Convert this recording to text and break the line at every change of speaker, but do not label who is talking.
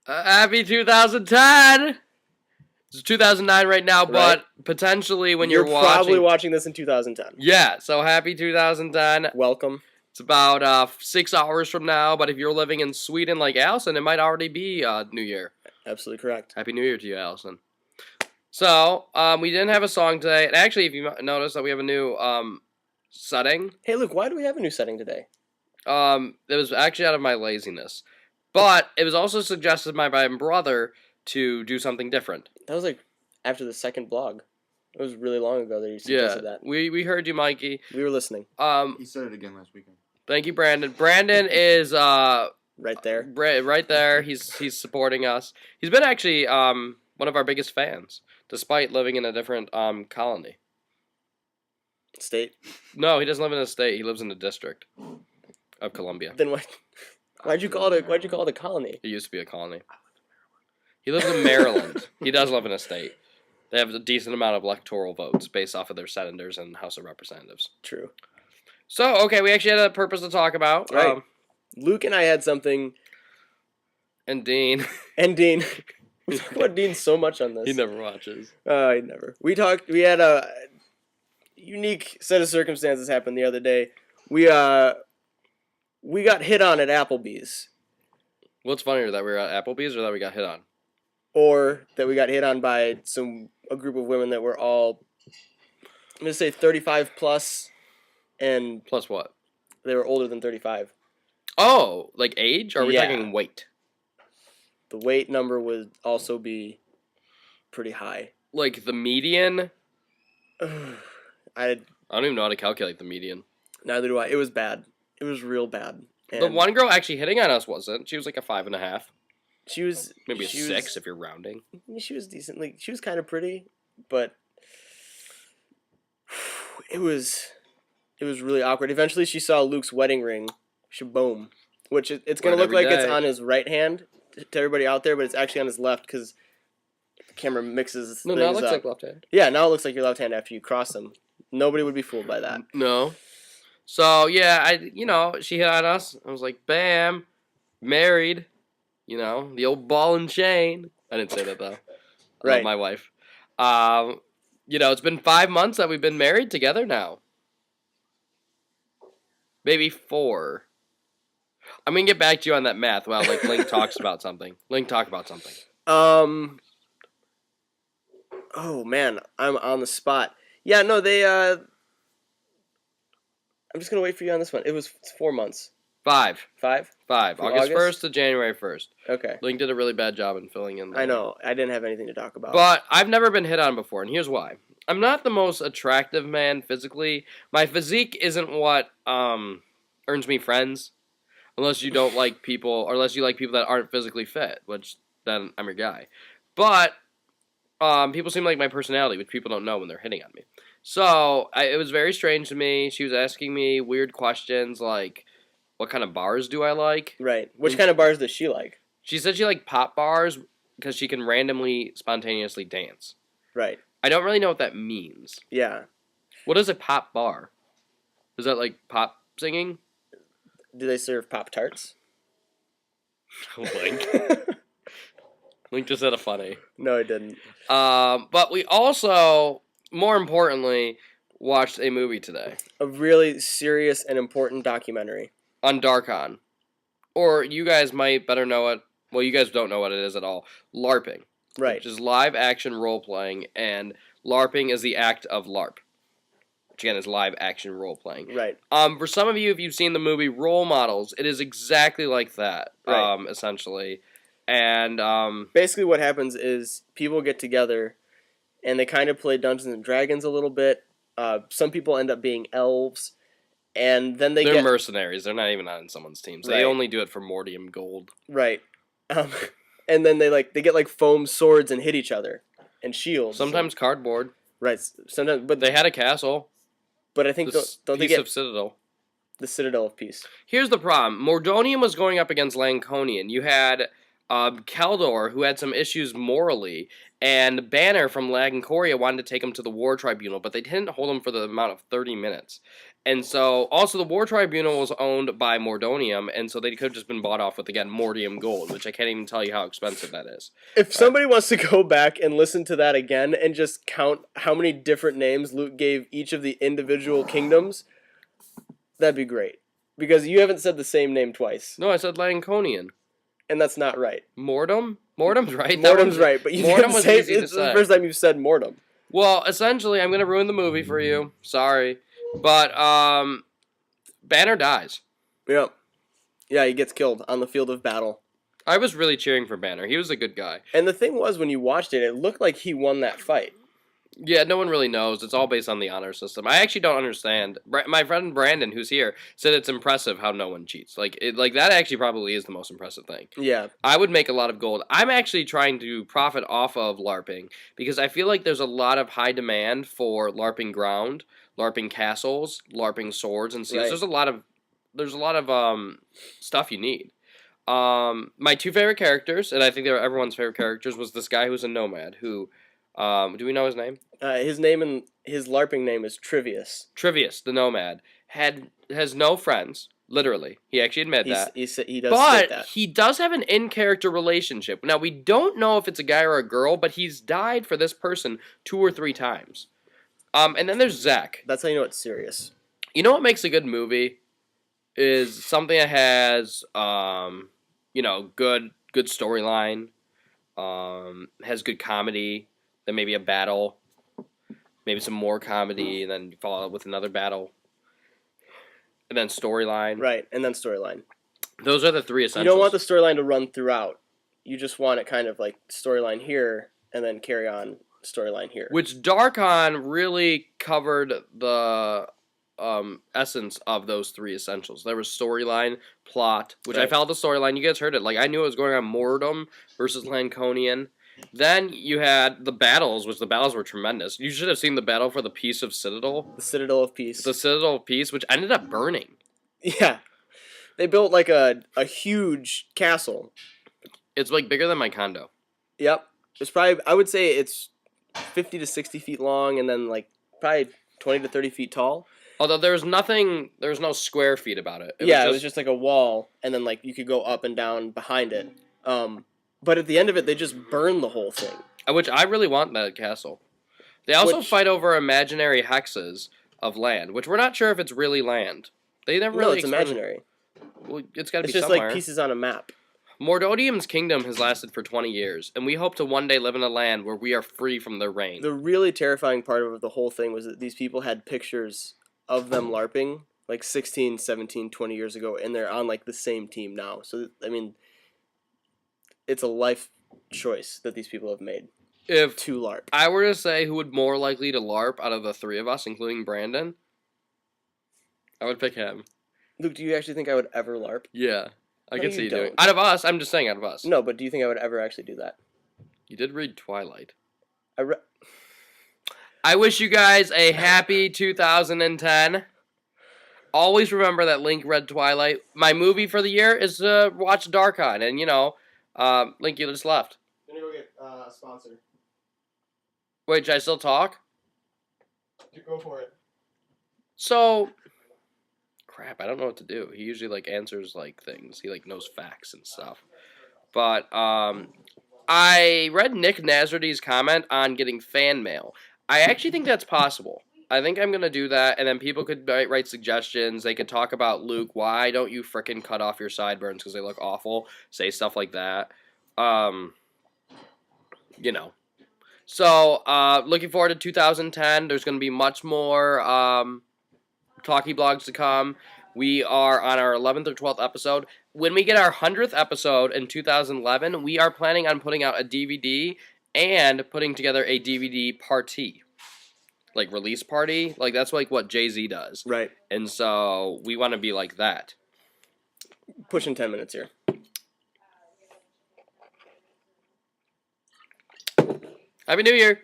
Happy 2010! It's 2009 right now, but
Right.
potentially when
You're
you're watching...
probably watching this in 2010.
Yeah, so happy 2010.
Welcome.
It's about 6 hours from now, but if you're living in Sweden like Allison, it might already be New Year.
Absolutely correct.
Happy New Year to you, Allison. So, we didn't have a song today. And actually, if you notice that we have a new setting,
Hey, Luke, why do we have a new setting today?
it was actually out of my laziness. But it was also suggested by my brother to do something different.
That was like after the second blog. It was really long ago that you suggested that.
We heard you, Mikey.
We were listening.
He said it again last weekend.
Thank you, Brandon. Brandon is
right there.
Right there. He's supporting us. He's been actually one of our biggest fans, despite living in a different colony.
State?
No, he doesn't live in a state. He lives in a district of Columbia.
Then why'd you call it a colony?
It used to be a colony. He lives in Maryland. He does live in a state. They have a decent amount of electoral votes based off of their senators and House of Representatives.
True.
So, okay, we actually had a purpose to talk about.
Right. Luke and I had something.
And Dean.
And Dean. We talk about Dean so much on this.
He never watches.
He never. We had a unique set of circumstances happen the other day. We got hit on at Applebee's.
What's funnier, that we were at Applebee's or that we got hit on?
Or that we got hit on by a group of women that were all, I'm going to say 35 plus, and
Plus what?
they were older than 35.
Oh, like age? Or are we
Yeah.
talking weight?
The weight number would also be pretty high.
Like the median?
I
don't even know how to calculate the median.
Neither do I. It was bad. It was real bad. And
The one girl actually hitting on us wasn't. She was like a 5.5.
she was
Maybe a
she
6
was,
if you're rounding.
She was decently. She was kind of pretty, but it was really awkward. Eventually, she saw Luke's wedding ring, shaboom, which it's gonna
Right,
look like
every
it's
day.
on his right hand to everybody out there, but it's actually on his left because the camera mixes.
No, now it
things
looks
up.
like left hand.
Yeah, now it looks like your left hand after you cross them. Nobody would be fooled by that.
No. So, yeah, she hit on us. I was like, bam, married. The old ball and chain. I didn't say that, though. I love
Right.
my wife. It's been 5 months that we've been married together now. Maybe 4. I'm going to get back to you on that math while, Link talks about something. Link, talk about something.
Oh man, I'm on the spot. Yeah, no, I'm just gonna wait for you on this one. It's 4 months.
5.
5?
5.
From
August
August?
1st to January 1st.
Okay.
Link did a really bad job in filling in.
I know. I didn't have anything to talk about.
But I've never been hit on before, and here's why. I'm not the most attractive man physically. My physique isn't what earns me friends. Unless you don't like people, or unless you like people that aren't physically fit, which then I'm your guy. But people seem like my personality, which people don't know when they're hitting on me. So it was very strange to me. She was asking me weird questions like, what kind of bars do I like?
Right. Which kind of bars does she like?
She said she liked pop bars because she can randomly, spontaneously dance.
Right.
I don't really know what that means.
Yeah.
What is a pop bar? Is that like pop singing?
Do they serve Pop-Tarts?
Link. Link just said a funny.
No, it didn't.
But we also, more importantly, watched a movie today.
A really serious and important documentary.
On Darkon. Or you guys might better know it. Well, you guys don't know what it is at all. LARPing.
Right.
Which is live action role playing, and LARPing is the act of LARP. Which again is live action role playing.
Right.
For some of you, if you've seen the movie Role Models, it is exactly like that.
Right.
Essentially. And
basically what happens is people get together and they kind of play Dungeons and Dragons a little bit. Some people end up being elves, and then
they're mercenaries. They're not even on someone's teams. They
Right.
only do it for Mortium Gold.
Right. And then they get like foam swords and hit each other, and shields.
Sometimes cardboard.
Right. Sometimes, but
They had a castle.
But I think don't they
piece
get
of Citadel.
the Citadel of Peace?
Here's the problem. Mordonium was going up against Lanconian. You had Keldor, who had some issues morally, and Banner from Lancoria wanted to take him to the War Tribunal, but they didn't hold him for the amount of 30 minutes. And so, also, the War Tribunal was owned by Mordonium, and so they could have just been bought off with, again, Mordium gold, which I can't even tell you how expensive that is.
If somebody wants to go back and listen to that again and just count how many different names Luke gave each of the individual kingdoms, that'd be great. Because you haven't said the same name twice.
No, I said Lanconian.
And that's not right.
Mordum? Mordum's right.
Mordum's right, but you
Mordum
didn't
was
say
easy to
it's
say.
the first time you've said Mordum.
Well, essentially, I'm going to ruin the movie for you. Sorry. But, Banner dies.
Yeah. Yeah, he gets killed on the field of battle.
I was really cheering for Banner. He was a good guy.
And the thing was, when you watched it, it looked like he won that fight.
Yeah, no one really knows. It's all based on the honor system. I actually don't understand. My friend Brandon, who's here, said it's impressive how no one cheats. Like that actually probably is the most impressive thing.
Yeah.
I would make a lot of gold. I'm actually trying to profit off of LARPing because I feel like there's a lot of high demand for LARPing ground, LARPing castles, LARPing swords and seals.
Right.
There's a lot of stuff you need. My two favorite characters, and I think they're everyone's favorite characters, was this guy who's a nomad who. Do we know his name?
His name and his LARPing name is Trivius.
Trivius, the nomad, has no friends. Literally, he actually admitted that.
He does state
But
that.
he does have an in-character relationship. Now we don't know if it's a guy or a girl, but he's died for this person 2 or 3 times. And then there's Zach.
That's how you know it's serious.
You know what makes a good movie is something that has good storyline, has good comedy. Then maybe a battle, maybe some more comedy, and then you follow up with another battle, and then storyline.
Right, and then storyline.
Those are the 3 essentials.
You don't want the storyline to run throughout. You just want it kind of like storyline here, and then carry on storyline here.
Which Darkon really covered the essence of those 3 essentials. There was storyline, plot, which I followed the storyline. You guys heard it. Like, I knew it was going on Mordum versus Lanconian. Then you had the battles, which the battles were tremendous. You should have seen the battle for the Peace of Citadel.
The Citadel of Peace.
The Citadel of Peace, which ended up burning.
Yeah. They built like a huge castle.
It's like bigger than my condo.
Yep. It's probably, I would say it's 50 to 60 feet long and then like probably 20 to 30 feet tall.
Although there was no square feet about it.
It was just like a wall and then like you could go up and down behind it. But at the end of it, they just burn the whole thing.
Which I really want that castle. They also fight over imaginary hexes of land, which we're not sure if it's really land. They never really.
No, it's imaginary.
Well, it's got to be
just
somewhere.
like pieces on a map.
Mordodium's kingdom has lasted for 20 years, and we hope to one day live in a land where we are free from their reign.
The really terrifying part of the whole thing was that these people had pictures of them LARPing like 16, 17, 20 years ago, and they're on like the same team now. So, I mean, it's a life choice that these people have made
If
to LARP.
I were to say who would more likely to LARP out of the 3 of us, including Brandon, I would pick him.
Luke, do you actually think I would ever LARP?
Yeah. I
No,
can
you
see you doing it.
don't.
Out of us, I'm just saying out of us.
No, but do you think I would ever actually do that?
You did read Twilight.
I
wish you guys a happy 2010. Always remember that Link read Twilight. My movie for the year is to watch Darkon. And, Link, you just left.
I'm going to go get a sponsor.
Wait, should I still talk?
Go for it.
So, crap, I don't know what to do. He usually, answers, things. He, knows facts and stuff. But, I read Nick Nazardy's comment on getting fan mail. I actually think that's possible. I think I'm going to do that, and then people could write suggestions. They could talk about, Luke, why don't you frickin' cut off your sideburns because they look awful? Say stuff like that. So, looking forward to 2010. There's going to be much more Talky Blogs to come. We are on our 11th or 12th episode. When we get our 100th episode in 2011, we are planning on putting out a DVD and putting together a DVD party. Release party. That's what Jay-Z does.
Right.
And so, we want to be like that.
Pushing 10 minutes here.
Happy New Year!